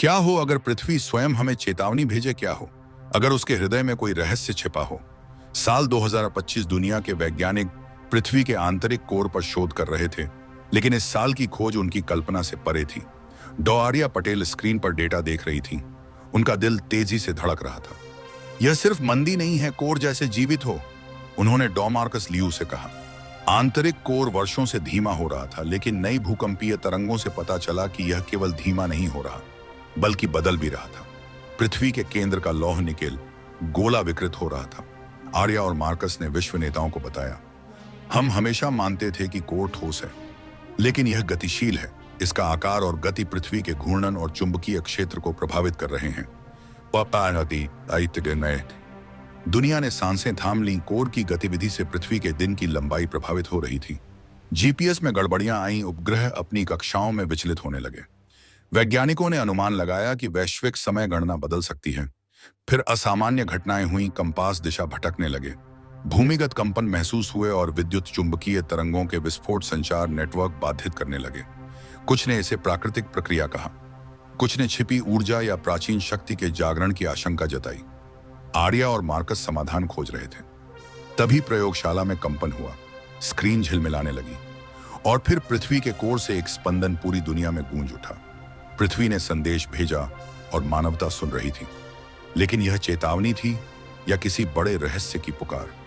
क्या हो अगर पृथ्वी स्वयं हमें चेतावनी भेजे? क्या हो अगर उसके हृदय में कोई रहस्य छिपा हो? साल 2025 दुनिया के वैज्ञानिक पृथ्वी के आंतरिक कोर पर शोध कर रहे थे, लेकिन इस साल की खोज उनकी कल्पना से परे थी। डॉ आर्या पटेल स्क्रीन पर डेटा देख रही थी। उनका दिल तेजी से धड़क रहा था। यह सिर्फ मंदी नहीं है, कोर जैसे जीवित हो, उन्होंने डॉ मार्कस लियू से कहा। आंतरिक कोर वर्षों से धीमा हो रहा था, लेकिन नई भूकंपीय तरंगों से पता चला कि यह केवल धीमा नहीं हो रहा, बल्कि बदल भी रहा था। पृथ्वी के केंद्र का लौह निकेल गोला विकृत हो रहा था। आर्या और मार्कस ने विश्व नेताओं को बताया, हम हमेशा मानते थे कि कोर ठोस है, लेकिन यह गतिशील है। इसका आकार और गति पृथ्वी के घूर्णन और चुंबकीय क्षेत्र को प्रभावित कर रहे हैं। दुनिया ने सांसें थाम ली। कोर की गतिविधि से पृथ्वी के दिन की लंबाई प्रभावित हो रही थी। जीपीएस में गड़बड़ियां आईं, उपग्रह अपनी कक्षाओं में विचलित होने लगे। वैज्ञानिकों ने अनुमान लगाया कि वैश्विक समय गणना बदल सकती है। फिर असामान्य घटनाएं हुई, कंपास दिशा भटकने लगे, भूमिगत कंपन महसूस हुए और विद्युत चुंबकीय तरंगों के विस्फोट संचार नेटवर्क बाधित करने लगे। कुछ ने इसे प्राकृतिक प्रक्रिया कहा, कुछ ने छिपी ऊर्जा या प्राचीन शक्ति के जागरण की आशंका जताई। आर्या और मार्कस समाधान खोज रहे थे। तभी प्रयोगशाला में कंपन हुआ, स्क्रीन झिलमिलाने लगी और फिर पृथ्वी के कोर से एक स्पंदन पूरी दुनिया में गूंज उठा। पृथ्वी ने संदेश भेजा और मानवता सुन रही थी। लेकिन यह चेतावनी थी या किसी बड़े रहस्य की पुकार?